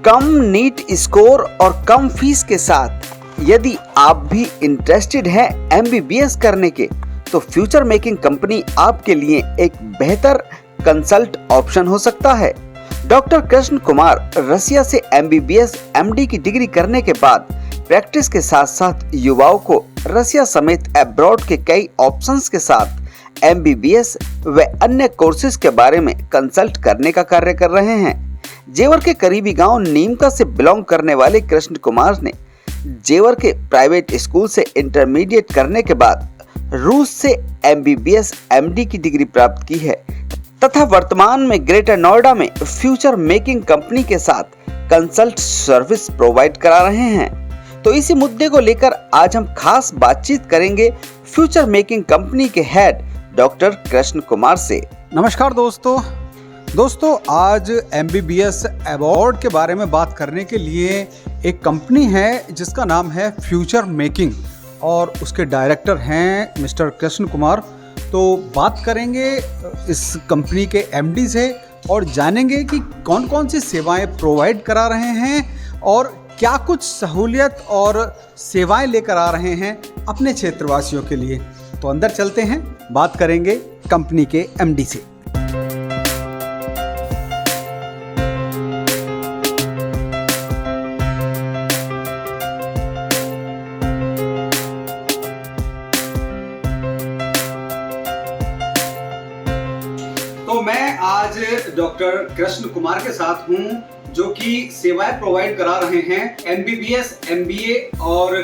कम NEET score और कम fees के साथ यदि आप भी इंटरेस्टेड हैं एमबीबीएस करने के, तो फ्यूचर मेकिंग कंपनी आपके लिए एक बेहतर कंसल्ट ऑप्शन हो सकता है। डॉक्टर कृष्ण कुमार रसिया से एमबीबीएस एमडी की डिग्री करने के बाद प्रैक्टिस के साथ साथ युवाओं को रसिया समेत अब्रॉड के कई ऑप्शंस के साथ एमबीबीएस व अन्य कोर्सेज के बारे में कंसल्ट करने का कार्य कर रहे हैं। जेवर के करीबी गांव नीमका से बिलोंग करने वाले कृष्ण कुमार ने जेवर के प्राइवेट स्कूल से इंटरमीडिएट करने के बाद रूस से एमबीबीएस एमडी की डिग्री प्राप्त की है तथा वर्तमान में ग्रेटर नोएडा में फ्यूचर मेकिंग कंपनी के साथ कंसल्ट सर्विस प्रोवाइड करा रहे हैं। तो इसी मुद्दे को लेकर आज हम खास बातचीत करेंगे फ्यूचर मेकिंग कंपनी के हेड डॉक्टर कृष्ण कुमार से। नमस्कार दोस्तों, आज एमबीबीएस अवार्ड के बारे में बात करने के लिए एक कंपनी है जिसका नाम है फ्यूचर मेकिंग और उसके डायरेक्टर हैं मिस्टर कृष्ण कुमार। तो बात करेंगे इस कंपनी के एमडी से और जानेंगे कि कौन कौन सी सेवाएं प्रोवाइड करा रहे हैं और क्या कुछ सहूलियत और सेवाएं लेकर आ रहे हैं अपने क्षेत्रवासियों के लिए। तो अंदर चलते हैं, बात करेंगे कंपनी के एमडी से। तो मैं आज डॉक्टर कृष्ण कुमार के साथ हूं जो कि सेवाएं प्रोवाइड करा रहे हैं एमबीबीएस, एमबीए और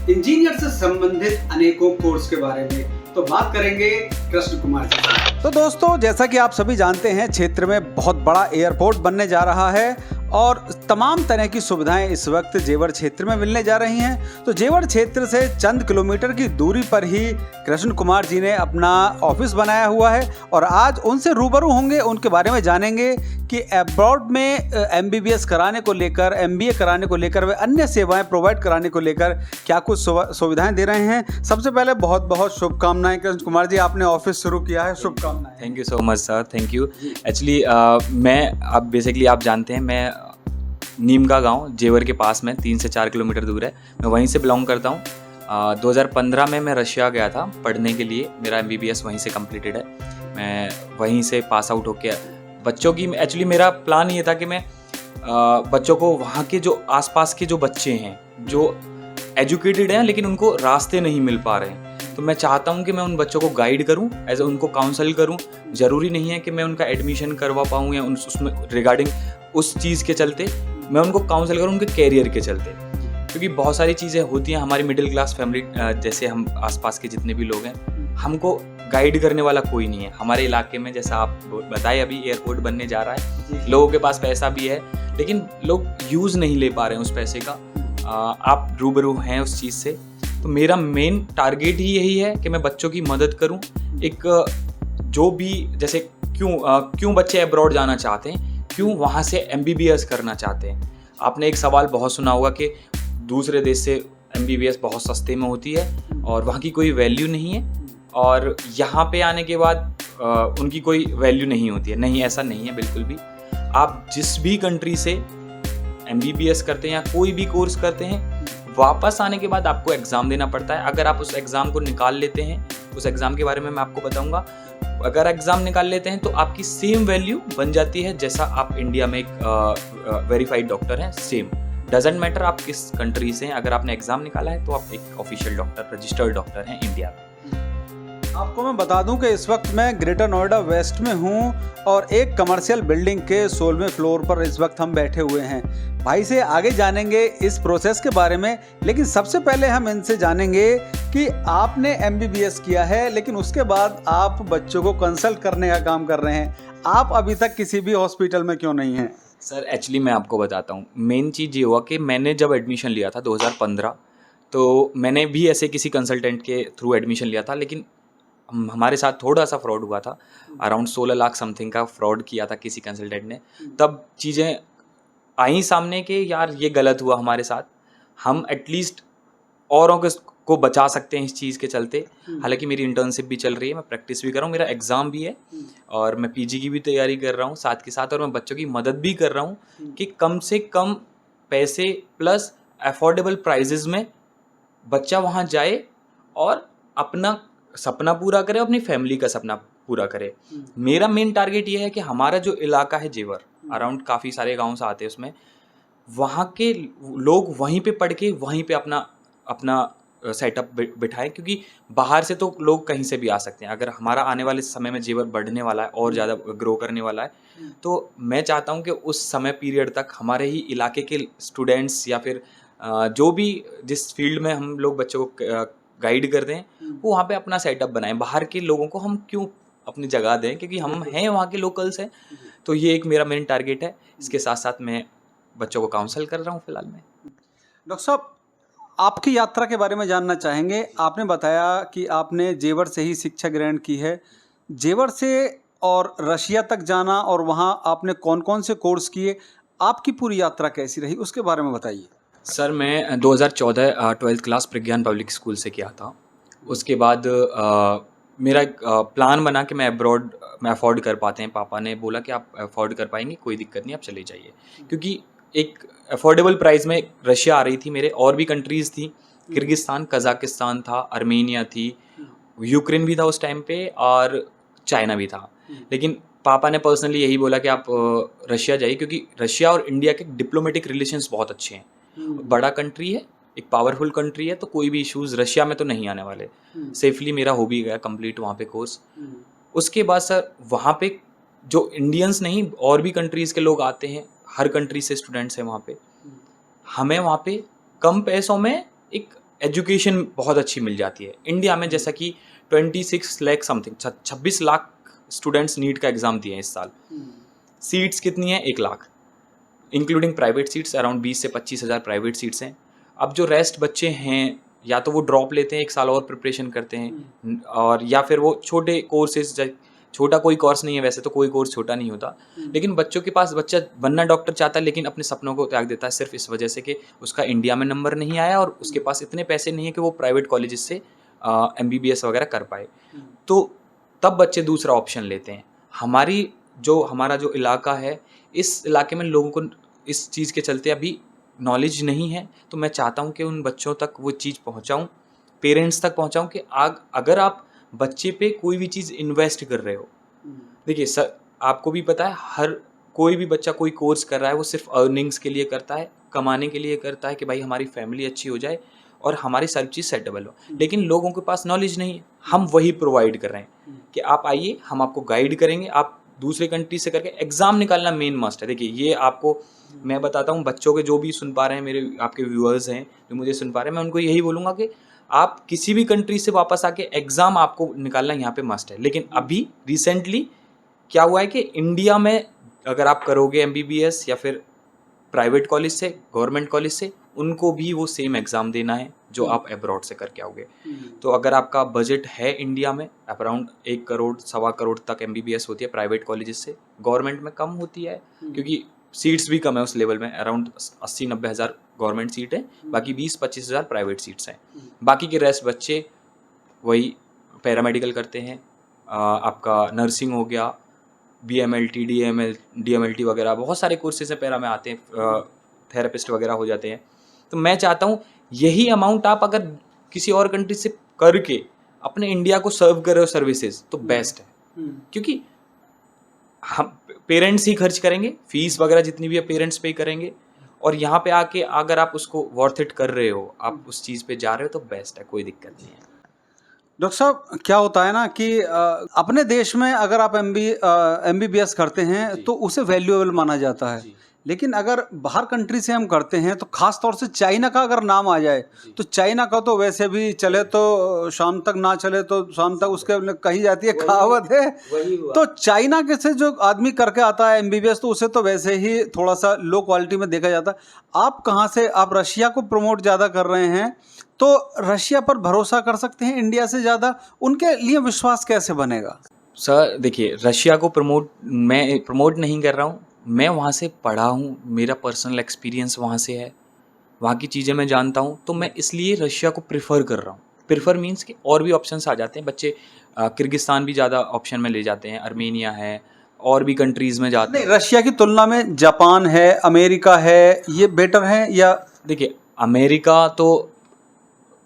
इंजीनियर से संबंधित अनेकों कोर्स के बारे में। तो बात करेंगे कृष्ण कुमार जी। तो दोस्तों, जैसा कि आप सभी जानते हैं, क्षेत्र में बहुत बड़ा एयरपोर्ट बनने जा रहा है और तमाम तरह की सुविधाएं इस वक्त जेवर क्षेत्र में मिलने जा रही हैं। तो जेवर क्षेत्र से चंद किलोमीटर की दूरी पर ही कृष्ण कुमार जी ने अपना ऑफिस बनाया हुआ है और आज उनसे रूबरू होंगे, उनके बारे में जानेंगे कि अब्रॉड में एमबीबीएस कराने को लेकर, एमबीए कराने को लेकर व अन्य सेवाएं प्रोवाइड कराने को लेकर क्या कुछ सुविधाएं दे रहे हैं। सबसे पहले बहुत बहुत शुभकामनाएं कृष्ण कुमार जी, आपने ऑफिस शुरू किया है, शुभकामनाएं। Thank you so much sir, thank you. Actually आप जानते हैं, मैं नीमका गांव जेवर के पास में 3 से 4 किलोमीटर दूर है, मैं वहीं से बिलोंग करता हूं। 2015 में मैं रशिया गया था पढ़ने के लिए, मेरा एमबीबीएस वहीं से कंप्लीटेड है। मैं वहीं से पास आउट होके बच्चों की, एक्चुअली मेरा प्लान ये था कि मैं बच्चों को, वहाँ के जो आसपास के जो बच्चे हैं जो एजुकेटेड हैं लेकिन उनको रास्ते नहीं मिल पा रहे हैं, तो मैं चाहता हूँ कि मैं उन बच्चों को गाइड करूँ, एज उनको काउंसल करूँ। ज़रूरी नहीं है कि मैं उनका एडमिशन करवा पाऊँ या उसमें रिगार्डिंग उस चीज़ के चलते मैं उनको काउंसल करूँ, उनके कैरियर के चलते, क्योंकि बहुत सारी चीज़ें होती हैं। हमारी मिडिल क्लास फैमिली, जैसे हम आसपास के जितने भी लोग हैं, हमको गाइड करने वाला कोई नहीं है। हमारे इलाके में, जैसा आप बताए, अभी एयरपोर्ट बनने जा रहा है, लोगों के पास पैसा भी है लेकिन लोग यूज़ नहीं ले पा रहे हैं उस पैसे का। आप रूबरू हैं उस चीज़ से, तो मेरा मेन टारगेट ही यही है कि मैं बच्चों की मदद करूं। एक जो भी, जैसे क्यों बच्चे अब्रॉड जाना चाहते हैं, क्यों वहाँ से एमबीबीएस करना चाहते हैं। आपने एक सवाल बहुत सुना होगा कि दूसरे देश से एमबीबीएस बहुत सस्ते में होती है और वहाँ की कोई वैल्यू नहीं है, और यहाँ पे आने के बाद उनकी कोई वैल्यू नहीं होती है। नहीं, ऐसा नहीं है बिल्कुल भी। आप जिस भी कंट्री से एमबीबीएस करते हैं या कोई भी कोर्स करते हैं, वापस आने के बाद आपको एग्ज़ाम देना पड़ता है। अगर आप उस एग्ज़ाम को निकाल लेते हैं, उस एग्ज़ाम के बारे में मैं आपको बताऊंगा, अगर एग्ज़ाम निकाल लेते हैं तो आपकी सेम वैल्यू बन जाती है जैसा आप इंडिया में एक वेरीफाइड डॉक्टर हैं, सेम। डजेंट मैटर आप किस कंट्री से हैं, अगर आपने एग्ज़ाम निकाला है तो आप एक ऑफिशियल डॉक्टर, रजिस्टर्ड डॉक्टर हैं इंडिया में। आपको मैं बता दूं कि इस वक्त मैं ग्रेटर नोएडा वेस्ट में हूं और एक कमर्शियल बिल्डिंग के 16वें फ्लोर पर इस वक्त हम बैठे हुए हैं। भाई से आगे जानेंगे इस प्रोसेस के बारे में, लेकिन सबसे पहले हम इनसे जानेंगे कि आपने एमबीबीएस किया है लेकिन उसके बाद आप बच्चों को कंसल्ट करने का काम कर रहे हैं। आप अभी तक किसी भी हॉस्पिटल में क्यों नहीं हैं? सर, एक्चुअली मैं आपको बताता हूँ। मेन चीज़ ये हुआ कि मैंने जब एडमिशन लिया था 2015, तो मैंने भी ऐसे किसी कंसल्टेंट के थ्रू एडमिशन लिया था, लेकिन हमारे साथ थोड़ा सा फ्रॉड हुआ था। अराउंड 16 लाख समथिंग का फ्रॉड किया था किसी कंसल्टेंट ने। तब चीज़ें आई सामने के, यार ये गलत हुआ हमारे साथ, हम एटलीस्ट औरों को बचा सकते हैं इस चीज़ के चलते। हालांकि मेरी इंटर्नशिप भी चल रही है, मैं प्रैक्टिस भी कर रहा हूँ, मेरा एग्ज़ाम भी है और मैं पीजी की भी तैयारी कर रहा हूँ साथ के साथ, और मैं बच्चों की मदद भी कर रहा हूँ कि कम से कम पैसे प्लस अफोर्डेबल प्राइजेज में बच्चा वहाँ जाए और अपना सपना पूरा करे, अपनी फैमिली का सपना पूरा करे। मेरा मेन टारगेट ये है कि हमारा जो इलाका है जेवर, अराउंड काफ़ी सारे गाँव से आते हैं उसमें, वहाँ के लोग वहीं पे पढ़ के वहीं पे अपना सेटअप बिठाएं, क्योंकि बाहर से तो लोग कहीं से भी आ सकते हैं। अगर हमारा आने वाले समय में जेवर बढ़ने वाला है और ज़्यादा ग्रो करने वाला है, तो मैं चाहता हूँ कि उस समय पीरियड तक हमारे ही इलाके के स्टूडेंट्स या फिर जो भी जिस फील्ड में हम लोग बच्चों को गाइड करते हैं वो वहाँ पे अपना सेटअप बनाएं। बाहर के लोगों को हम क्यों अपनी जगह दें, क्योंकि हम हैं वहाँ के लोकल्स हैं। तो ये एक मेरा मेन टारगेट है। इसके साथ साथ मैं बच्चों को काउंसल कर रहा हूँ फिलहाल में। डॉक्टर साहब, आपकी यात्रा के बारे में जानना चाहेंगे। आपने बताया कि आपने जेवर से ही शिक्षा ग्रहण की है। जेवर से और रशिया तक जाना और वहाँ आपने कौन कौन से कोर्स किए, आपकी पूरी यात्रा कैसी रही, उसके बारे में बताइए। सर, मैं 2014 ट्वेल्थ क्लास प्रज्ञान पब्लिक स्कूल से किया था। उसके बाद मेरा एक प्लान बना कि मैं अब्रॉड में अफोर्ड कर पाते हैं। पापा ने बोला कि आप अफोर्ड कर पाएंगे, कोई दिक्कत नहीं, आप चले जाइए। क्योंकि एक अफोर्डेबल प्राइस में रशिया आ रही थी, मेरे और भी कंट्रीज़ थी, किर्गिस्तान, कज़ाकिस्तान था, आर्मेनिया थी, यूक्रेन भी था उस टाइम पे, और चाइना भी था। लेकिन पापा ने पर्सनली यही बोला कि आप रशिया जाइए, क्योंकि रशिया और इंडिया के डिप्लोमेटिक रिलेशंस बहुत अच्छे हैं। बड़ा कंट्री है, एक पावरफुल कंट्री है, तो कोई भी इश्यूज़ रशिया में तो नहीं आने वाले। सेफली मेरा हो भी गया कंप्लीट वहाँ पे कोर्स। उसके बाद सर वहाँ पे जो इंडियंस नहीं और भी कंट्रीज़ के लोग आते हैं, हर कंट्री से स्टूडेंट्स हैं वहाँ पे। हमें वहाँ पे कम पैसों में एक एजुकेशन बहुत अच्छी मिल जाती है। इंडिया में जैसा कि 26 lakh something, 26 lakh students NEET का एग्ज़ाम दिए हैं इस साल। सीट्स कितनी है? 1 lakh, including private seats around 20 से 25 हज़ार प्राइवेट सीट्स हैं। अब जो रेस्ट बच्चे हैं, या तो वो ड्रॉप लेते हैं, 1 साल और प्रिपरेशन करते हैं, और या फिर वो छोटे कोर्सेज, छोटा कोई कोर्स नहीं है, वैसे तो कोई कोर्स छोटा नहीं होता, लेकिन बच्चों के पास, बच्चा बनना डॉक्टर चाहता है लेकिन अपने सपनों को त्याग देता है सिर्फ इस वजह से कि उसका इंडिया में नंबर नहीं आया और उसके पास इतने पैसे नहीं है कि वो प्राइवेट कॉलेजेस से MBBS वगैरह कर पाए। तो तब बच्चे दूसरा ऑप्शन लेते हैं। हमारा जो इलाका है, इस इलाके में लोगों को इस चीज़ के चलते अभी नॉलेज नहीं है, तो मैं चाहता हूँ कि उन बच्चों तक वो चीज़ पहुँचाऊँ, पेरेंट्स तक पहुँचाऊँ कि अगर आप बच्चे पे कोई भी चीज़ इन्वेस्ट कर रहे हो, देखिए सर, आपको भी पता है, हर कोई भी बच्चा कोई कोर्स कर रहा है वो सिर्फ अर्निंग्स के लिए करता है, कमाने के लिए करता है कि भाई हमारी फैमिली अच्छी हो जाए और हमारी सब चीज़ सेटेबल हो। लेकिन लोगों के पास नॉलेज नहीं है, हम वही प्रोवाइड कर रहे हैं कि आप आइए, हम आपको गाइड करेंगे। आप दूसरे कंट्री से करके एग्ज़ाम निकालना मेन मस्ट है। देखिए, ये आपको मैं बताता हूँ, बच्चों के जो भी सुन पा रहे हैं, मेरे आपके व्यूअर्स हैं जो मुझे सुन पा रहे हैं, मैं उनको यही बोलूँगा कि आप किसी भी कंट्री से वापस आके एग्ज़ाम आपको निकालना यहाँ पे मस्ट है। लेकिन अभी रिसेंटली क्या हुआ है कि इंडिया में अगर आप करोगे MBBS या फिर प्राइवेट कॉलेज से, गवर्नमेंट कॉलेज से, उनको भी वो सेम एग्ज़ाम देना है जो आप अब्रॉड से करके आओगे। तो अगर आपका बजट है इंडिया में अराउंड 1 करोड़, 1.25 करोड़ तक MBBS होती है प्राइवेट कॉलेजेस से, गवर्नमेंट में कम होती है क्योंकि सीट्स भी कम है उस लेवल में। अराउंड 80-90 हज़ार गवर्नमेंट सीट है, बाकी 20-25 हज़ार प्राइवेट सीट्स हैं। बाकी के रेस्ट बच्चे वही पैरामेडिकल करते हैं, आपका नर्सिंग हो गया, BMLT, DMLT वगैरह बहुत सारे कोर्सेज हैं पैरा में आते हैं, थेरेपिस्ट वगैरह हो जाते हैं। तो मैं चाहता हूँ यही अमाउंट आप अगर किसी और कंट्री से करके अपने इंडिया को सर्व कर रहे हो सर्विसेज, तो बेस्ट है। क्योंकि हम पेरेंट्स ही खर्च करेंगे, फीस वगैरह जितनी भी है पेरेंट्स पे ही करेंगे, और यहाँ पे आके अगर आप उसको वर्थ इट कर रहे हो, आप उस चीज़ पे जा रहे हो, तो बेस्ट है, कोई दिक्कत नहीं है। डॉक्टर साहब, क्या होता है ना कि अपने देश में अगर आप MBBS करते हैं तो उसे वैल्यूएबल माना जाता है, लेकिन अगर बाहर कंट्री से हम करते हैं तो खास तौर से चाइना का अगर नाम आ जाए तो चाइना का तो वैसे भी चले तो शाम तक, ना चले तो शाम तक, उसके कही जाती है कहावत है। तो चाइना के से जो आदमी करके आता है MBBS, तो उसे तो वैसे ही थोड़ा सा लो क्वालिटी में देखा जाता है। आप कहाँ से, आप रशिया को प्रमोट ज़्यादा कर रहे हैं, तो रशिया पर भरोसा कर सकते हैं इंडिया से ज़्यादा? उनके लिए विश्वास कैसे बनेगा? सर देखिए, रशिया को मैं प्रमोट नहीं कर रहा हूँ, मैं वहाँ से पढ़ा हूँ, मेरा पर्सनल एक्सपीरियंस वहाँ से है, वहाँ की चीज़ें मैं जानता हूँ, तो मैं इसलिए रशिया को प्रेफर कर रहा हूँ। प्रेफर मीन्स कि और भी ऑप्शंस आ जाते हैं, बच्चे किर्गिस्तान भी ज़्यादा ऑप्शन में ले जाते हैं, आर्मेनिया है, और भी कंट्रीज़ में जाते नहीं, रशिया की तुलना में जापान है, अमेरिका है, ये बेटर है या? देखिए, अमेरिका तो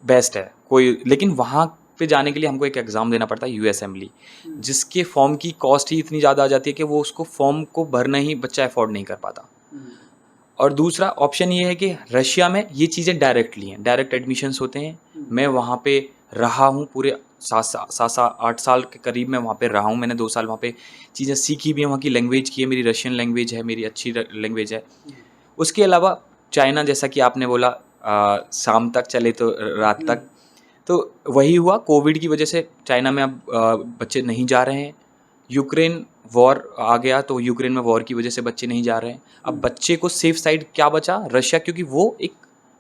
बेस्ट है कोई, लेकिन वहाँ पे जाने के लिए हमको एक एग्ज़ाम देना पड़ता है यूएसएमली, जिसके फॉर्म की कॉस्ट ही इतनी ज़्यादा आ जाती है कि वो उसको फॉर्म को भरना ही बच्चा अफोर्ड नहीं कर पाता। और दूसरा ऑप्शन ये है कि रशिया में ये चीज़ें डायरेक्टली हैं, डायरेक्ट एडमिशन्स होते हैं। मैं वहाँ पे रहा हूँ पूरे 8 साल के करीब मैं वहाँ पे रहा हूँ। मैंने 2 साल वहाँ पे चीज़ें सीखी भी हैं, वहाँ की लैंग्वेज की है, मेरी रशियन लैंग्वेज है, मेरी अच्छी लैंग्वेज है। उसके अलावा चाइना, जैसा कि आपने बोला शाम तक चले तो रात तक, तो वही हुआ। कोविड की वजह से चाइना में अब बच्चे नहीं जा रहे हैं। यूक्रेन वॉर आ गया तो यूक्रेन में वॉर की वजह से बच्चे नहीं जा रहे हैं। अब बच्चे को सेफ साइड क्या बचा? रशिया, क्योंकि वो एक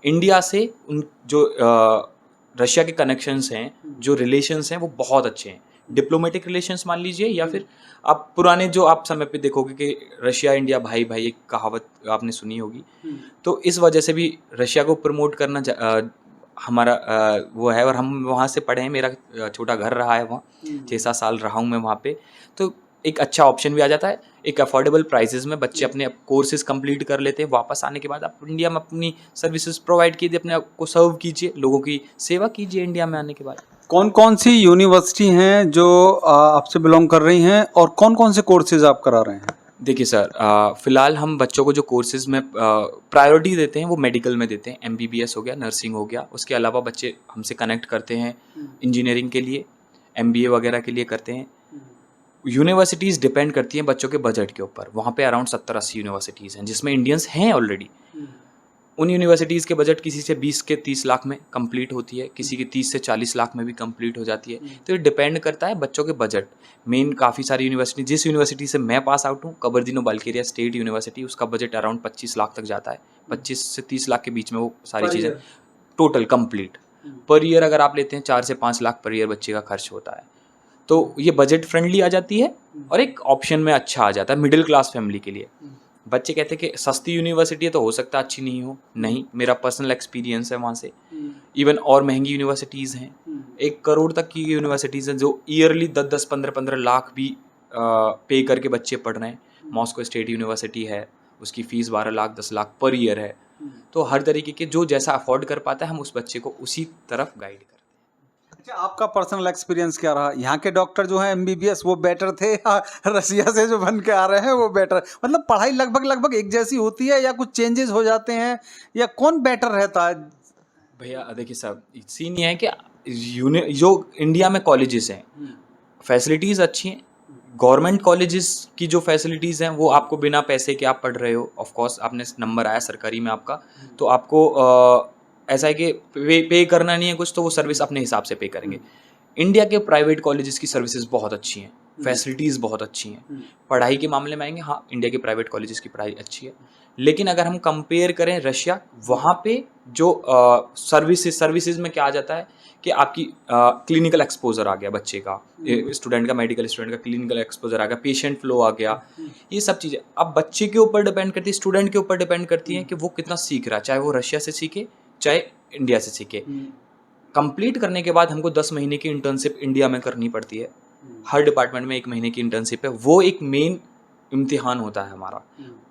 इंडिया से उन जो रशिया के कनेक्शंस हैं, जो रिलेशंस हैं, वो बहुत अच्छे हैं। डिप्लोमेटिक रिलेशंस मान लीजिए, या फिर आप पुराने जो आप समय पे देखोगे कि रशिया इंडिया भाई भाई, एक कहावत आपने सुनी होगी। तो इस वजह से भी रशिया को प्रमोट करना हमारा वो है। और हम वहाँ से पढ़े हैं, मेरा छोटा घर रहा है वहाँ, 6-7 साल रहा हूँ मैं वहाँ पे। तो एक अच्छा ऑप्शन भी आ जाता है, एक अफोर्डेबल प्राइसेस में बच्चे अपने कोर्सेज कंप्लीट कर लेते हैं। वापस आने के बाद आप इंडिया में अपनी सर्विसेज प्रोवाइड कीजिए, अपने आप को सर्व कीजिए, लोगों की सेवा कीजिए इंडिया में आने के बाद। कौन कौन सी यूनिवर्सिटी हैं जो आपसे बिलोंग कर रही हैं और कौन कौन से कोर्सेज आप करा रहे हैं? देखिए सर, फ़िलहाल हम बच्चों को जो कोर्सेज में प्रायोरिटी देते हैं वो मेडिकल में देते हैं। एमबीबीएस हो गया, नर्सिंग हो गया। उसके अलावा बच्चे हमसे कनेक्ट करते हैं इंजीनियरिंग के लिए, एमबीए वगैरह के लिए करते हैं। यूनिवर्सिटीज़ डिपेंड करती हैं बच्चों के बजट के ऊपर। वहाँ पे अराउंड 70-80 यूनिवर्सिटीज़ हैं जिसमें इंडियंस हैं ऑलरेडी। उन यूनिवर्सिटीज़ के बजट किसी से 20 के 30 लाख में कंप्लीट होती है, किसी की 30 से 40 लाख में भी कंप्लीट हो जाती है। तो ये डिपेंड करता है बच्चों के बजट। मेन काफ़ी सारी यूनिवर्सिटी, जिस यूनिवर्सिटी से मैं पास आउट हूँ, कबरदीनो बाल्केरिया स्टेट यूनिवर्सिटी, उसका बजट अराउंड 25 लाख तक जाता है। 25 से 30 लाख के बीच में वो सारी चीज़ें टोटल कंप्लीट। पर ईयर अगर आप लेते हैं 4 से 5 लाख पर ईयर बच्चे का खर्च होता है। तो ये बजट फ्रेंडली आ जाती है और एक ऑप्शन में अच्छा आ जाता है मिडिल क्लास फैमिली के लिए। बच्चे कहते हैं कि सस्ती यूनिवर्सिटी है तो हो सकता है अच्छी नहीं हो। नहीं, मेरा पर्सनल एक्सपीरियंस है वहाँ से। इवन और महंगी यूनिवर्सिटीज़ हैं, 1 करोड़ तक की यूनिवर्सिटीज़ हैं जो ईयरली 10-10, 15-15 लाख भी पे करके बच्चे पढ़ रहे हैं। मॉस्को स्टेट यूनिवर्सिटी है, उसकी fees 12 lakh 10 lakh per year है। तो हर तरीके के जो जैसा अफोर्ड कर पाता है हम उस बच्चे को उसी तरफ गाइड करते हैं। अच्छा, आपका पर्सनल एक्सपीरियंस क्या रहा? यहाँ के डॉक्टर जो हैं एमबीबीएस वो बेटर थे या रशिया से जो बन के आ रहे हैं वो बेटर? मतलब पढ़ाई लगभग एक जैसी होती है या कुछ चेंजेस हो जाते हैं, या कौन बेटर रहता है? भैया देखिए साहब, सीन ये है कि जो इंडिया में कॉलेजेस हैं, फैसिलिटीज़ अच्छी हैं। गवर्नमेंट कॉलेजेस की जो फैसिलिटीज़ हैं वो आपको बिना पैसे के आप पढ़ रहे हो। ऑफ कोर्स आपने नंबर आया सरकारी में आपका, तो आपको ऐसा है कि पे करना नहीं है कुछ, तो वो सर्विस अपने हिसाब से पे करेंगे। इंडिया के प्राइवेट कॉलेजेस की सर्विसेज बहुत अच्छी हैं, फैसिलिटीज़ बहुत अच्छी हैं। पढ़ाई के मामले में आएंगे, हाँ इंडिया के प्राइवेट कॉलेजेस की पढ़ाई अच्छी है। लेकिन अगर हम कंपेयर करें रशिया, वहाँ पे जो सर्विसेज में क्या आ जाता है कि आपकी क्लिनिकल एक्सपोजर आ गया बच्चे का, स्टूडेंट का, मेडिकल स्टूडेंट का क्लिनिकल एक्सपोजर आ गया, पेशेंट फ्लो आ गया। ये सब चीज़ें अब बच्चे के ऊपर डिपेंड करती है, स्टूडेंट के ऊपर डिपेंड करती हैं कि वो कितना सीख रहा है, चाहे वो रशिया से सीखे चाहे इंडिया से सीखे। कंप्लीट करने के बाद हमको 10 महीने की इंटर्नशिप इंडिया में करनी पड़ती है। हर डिपार्टमेंट में 1 महीने की इंटर्नशिप है। वो एक मेन इम्तिहान होता है हमारा।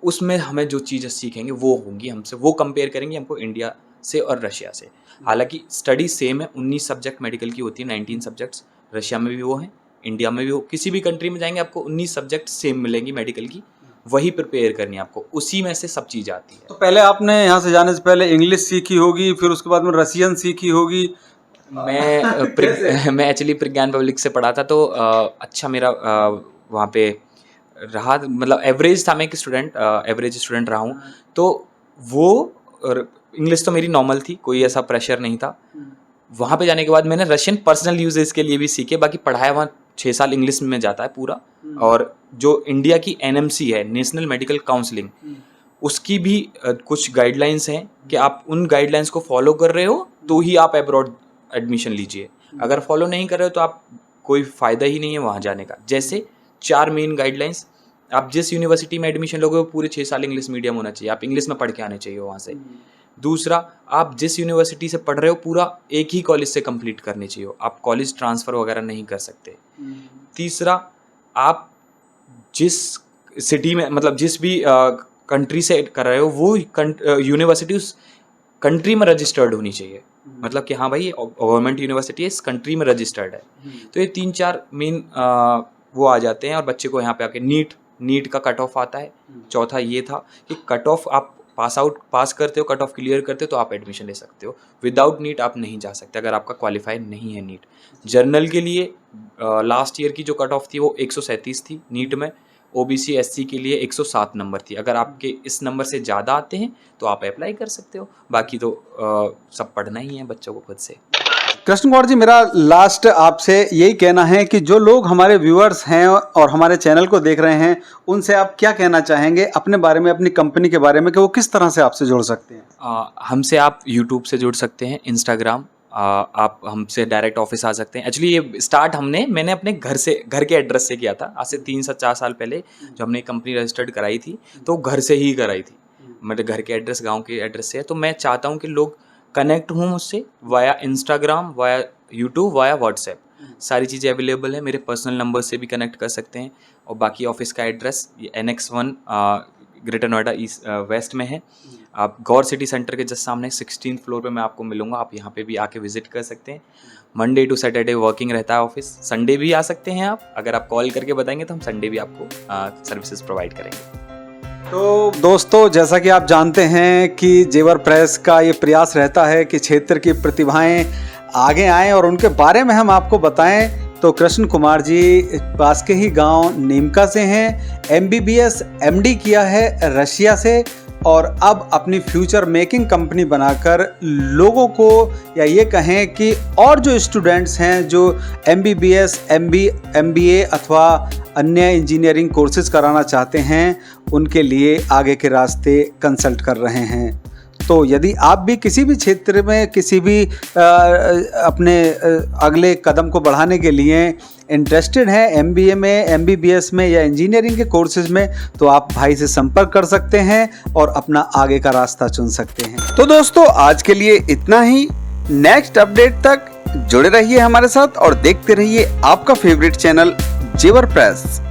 उसमें हमें जो चीज़ें सीखेंगे वो होंगी हमसे, वो कंपेयर करेंगे हमको इंडिया से और रशिया से। हालांकि स्टडी सेम है, 19 सब्जेक्ट मेडिकल की होती है, 19 सब्जेक्ट्स। रशिया में भी वो हैं, इंडिया में भी वो। किसी भी कंट्री में जाएंगे आपको 19 सब्जेक्ट सेम मिलेंगी मेडिकल की, वही प्रिपेयर करनी है आपको, उसी में से सब चीज़ आती है। तो पहले आपने यहाँ से जाने से पहले इंग्लिश सीखी होगी, फिर उसके बाद में रशियन सीखी होगी। मैं एक्चुअली प्रज्ञान पब्लिक से पढ़ा था, तो अच्छा मेरा वहाँ पे रहा, मतलब एवरेज था। मैं एक स्टूडेंट, एवरेज स्टूडेंट रहा हूँ। तो वो इंग्लिश तो मेरी नॉर्मल थी, कोई ऐसा प्रेशर नहीं था। वहाँ पे जाने के बाद मैंने रशियन पर्सनल यूजेस के लिए भी सीखे। बाकी पढ़ाया वहाँ 6 साल इंग्लिश में जाता है पूरा। और जो इंडिया की एनएमसी है, नेशनल मेडिकल काउंसलिंग, उसकी भी कुछ गाइडलाइंस हैं कि आप उन गाइडलाइंस को फॉलो कर रहे हो तो ही आप अब्रॉड एडमिशन लीजिए। अगर फॉलो नहीं कर रहे हो तो आप कोई फ़ायदा ही नहीं है वहाँ जाने का। जैसे 4 मेन गाइडलाइंस, आप जिस यूनिवर्सिटी में एडमिशन लोगे वो पूरे 6 साल इंग्लिश मीडियम होना चाहिए, आप इंग्लिश में पढ़ के आने चाहिए वहाँ से। दूसरा, आप जिस यूनिवर्सिटी से पढ़ रहे हो पूरा एक ही कॉलेज से कंप्लीट करनी चाहिए, आप कॉलेज ट्रांसफ़र वगैरह नहीं कर सकते। तीसरा, आप जिस सिटी में मतलब जिस भी कंट्री से कर रहे हो वो यूनिवर्सिटी उस कंट्री में रजिस्टर्ड होनी चाहिए। मतलब कि हाँ भाई गवर्नमेंट यूनिवर्सिटी इस कंट्री में रजिस्टर्ड है। तो ये 3-4 मेन वो आ जाते हैं और बच्चे को यहाँ पे आके नीट का कट ऑफ आता है। चौथा ये था कि कट ऑफ आप पास करते हो, कट ऑफ क्लियर करते हो तो आप एडमिशन ले सकते हो। विदाउट नीट आप नहीं जा सकते अगर आपका क्वालिफाई नहीं है नीट। जर्नल के लिए लास्ट ईयर की जो कट ऑफ थी वो 137 थी नीट में। ओबीसी एससी के लिए 107 नंबर थी। अगर आपके इस नंबर से ज़्यादा आते हैं तो आप अप्लाई कर सकते हो, बाकी तो सब पढ़ना ही है बच्चों को खुद से। कृष्ण कुमार जी, मेरा लास्ट आपसे यही कहना है कि जो लोग हमारे व्यूअर्स हैं और हमारे चैनल को देख रहे हैं उनसे आप क्या कहना चाहेंगे अपने बारे में, अपनी कंपनी के बारे में, कि वो किस तरह से आपसे जुड़ सकते हैं? हमसे आप यूट्यूब से जुड़ सकते हैं, इंस्टाग्राम, आप हमसे डायरेक्ट ऑफिस आ सकते हैं। एक्चुअली ये स्टार्ट मैंने अपने घर के एड्रेस से किया था। आज से 3 से 4 साल पहले जो हमने कंपनी रजिस्टर्ड कराई थी तो घर से ही कराई थी। मेरे घर के एड्रेस गांव के एड्रेस से है। तो मैं चाहता हूं कि लोग कनेक्ट हों मुझसे via Instagram, via YouTube, via WhatsApp. सारी चीज़ें अवेलेबल है। मेरे पर्सनल नंबर से भी कनेक्ट कर सकते हैं। और बाकी ऑफिस का address NX1 greater Noida east west में है। आप गौर सिटी सेंटर के जस्ट सामने 16th फ्लोर पे मैं आपको मिलूंगा। आप यहाँ पे भी आके विजिट कर सकते हैं। मंडे टू सैटरडे वर्किंग रहता है ऑफिस। संडे भी आ सकते हैं आप, अगर आप कॉल करके बताएंगे तो हम संडे भी आपको सर्विसेज प्रोवाइड करेंगे। तो दोस्तों, जैसा कि आप जानते हैं कि जेवर प्रेस का ये प्रयास रहता है कि क्षेत्र की प्रतिभाएं आगे आएं और उनके बारे में हम आपको बताएं। तो कृष्ण कुमार जी पास के ही गांव नीमका से हैं। MBBS MD किया है रशिया से और अब अपनी फ्यूचर मेकिंग कंपनी बनाकर लोगों को, या ये कहें कि और जो स्टूडेंट्स हैं जो MBBS MBA अथवा अन्य इंजीनियरिंग कोर्सेज कराना चाहते हैं उनके लिए आगे के रास्ते कंसल्ट कर रहे हैं। तो यदि आप भी किसी भी क्षेत्र में किसी भी अपने अगले कदम को बढ़ाने के लिए इंटरेस्टेड हैं MBA में, MBBS में या इंजीनियरिंग के कोर्सेज में, तो आप भाई से संपर्क कर सकते हैं और अपना आगे का रास्ता चुन सकते हैं। तो दोस्तों, आज के लिए इतना ही। नेक्स्ट अपडेट तक जुड़े रहिए हमारे साथ और देखते रहिए आपका फेवरेट चैनल जेवर प्रेस।